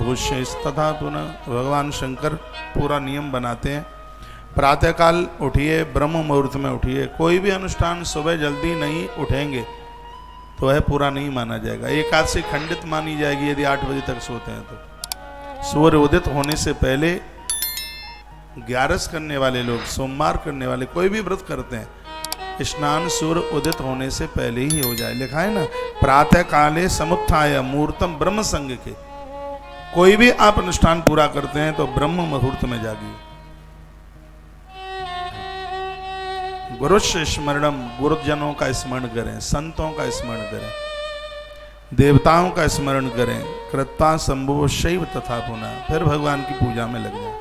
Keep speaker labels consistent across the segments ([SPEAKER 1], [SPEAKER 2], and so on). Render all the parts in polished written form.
[SPEAKER 1] शम्भुशेष तथा पुनः भगवान शंकर पूरा नियम बनाते हैं, प्रातःकाल उठिए, ब्रह्म मुहूर्त में उठिए। कोई भी अनुष्ठान सुबह जल्दी नहीं उठेंगे तो वह पूरा नहीं माना जाएगा। एकादशी खंडित मानी जाएगी यदि 8 बजे तक सोते हैं तो। सूर्य उदित होने से पहले ग्यारस करने वाले लोग, सोमवार करने वाले, कोई भी व्रत करते हैं, स्नान सूर्य उदित होने से पहले ही हो जाए। लिखा है ना, प्रातः काले समुत्थाय मुहूर्तम ब्रह्म संग के। कोई भी आप अनुष्ठान पूरा करते हैं तो ब्रह्म मुहूर्त में जागिए। गुरु स्मरणम, गुरुजनों का स्मरण करें, संतों का स्मरण करें, देवताओं का स्मरण करें। कृत्वा संभव शैव तथा पुनः, फिर भगवान की पूजा में लग जाए।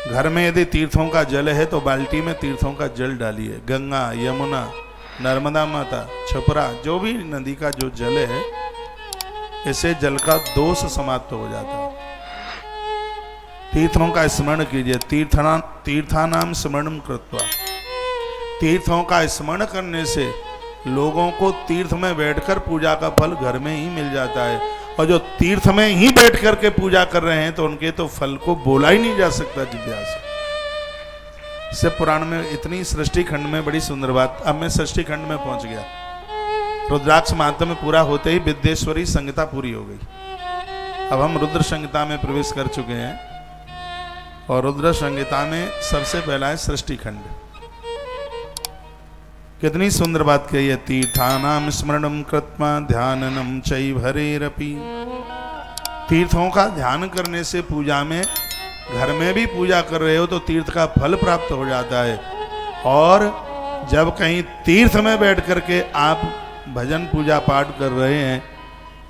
[SPEAKER 1] घर में यदि तीर्थों का जल है तो बाल्टी में तीर्थों का जल डालिए। गंगा, यमुना, नर्मदा माता, छपरा, जो भी नदी का जो जल है, इससे जल का दोष समाप्त हो जाता है। तीर्थों का स्मरण कीजिए। तीर्थानाम स्मरणम कृत्वा, तीर्थों का स्मरण करने से लोगों को तीर्थ में बैठकर पूजा का फल घर में ही मिल जाता है। और जो तीर्थ में ही बैठ करके पूजा कर रहे हैं तो उनके तो फल को बोला ही नहीं जा सकता जिज्ञासा से। शिव पुराण में इतनी सृष्टि खंड में बड़ी सुंदर बात। अब मैं सृष्टि खंड में पहुंच गया। रुद्राक्ष मातम में पूरा होते ही विद्येश्वरी संहिता पूरी हो गई। अब हम रुद्र संहिता में प्रवेश कर चुके हैं और रुद्र संहिता में सबसे पहला है सृष्टि खंड। कितनी सुंदर बात कही है। तीर्थानाम स्मरणम कृत्वा ध्याननम चैव हरेरपि। तीर्थों का ध्यान करने से पूजा में, घर में भी पूजा कर रहे हो तो तीर्थ का फल प्राप्त हो जाता है। और जब कहीं तीर्थ में बैठ करके आप भजन पूजा पाठ कर रहे हैं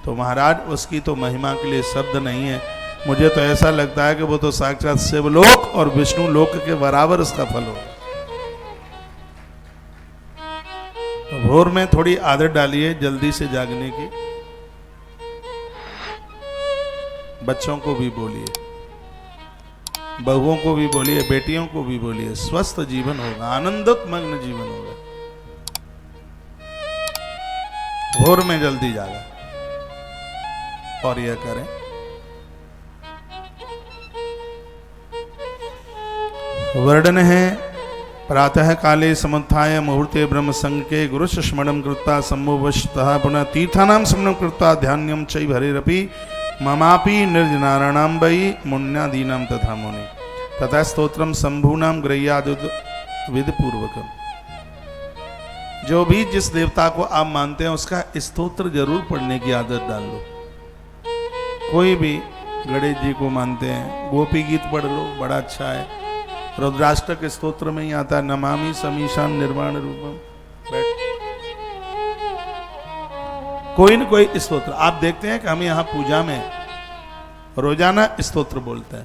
[SPEAKER 1] तो महाराज उसकी तो महिमा के लिए शब्द नहीं है। मुझे तो ऐसा लगता है कि वो तो साक्षात शिवलोक और विष्णु लोक के बराबर उसका फल होगा। तो भोर में थोड़ी आदत डालिए जल्दी से जागने की। बच्चों को भी बोलिए, बहुओं को भी बोलिए, बेटियों को भी बोलिए, स्वस्थ जीवन होगा, आनंदित मग्न जीवन होगा। भोर में जल्दी जागा और यह करें। वर्णन है, प्रातः काले समुत्थाय मुहूर्ते ब्रह्म संग के गुरु स्मरणम कृत्वा सम्भवशतः पुनः तीर्थानाम स्मरणम कृत्वा ध्यान्यम चैव हरेरपि ममापि निर्जनाराणां वै मुन्यादीनां तथा मुनि तथा स्तोत्रम शंभूनां गृह्यादुद विधिपूर्वकम। जो भी जिस देवता को आप मानते हैं उसका स्तोत्र जरूर पढ़ने की आदत डाल लो। कोई भी गणेश जी को मानते हैं, गोपी गीत पढ़ लो, बड़ा अच्छा है। रुद्राष्टक स्तोत्र में ही आता है, नमामि समीशान निर्वाण रूपम। बैठ, कोई न कोई स्तोत्र आप देखते हैं कि हम यहाँ पूजा में रोजाना स्तोत्र बोलते हैं।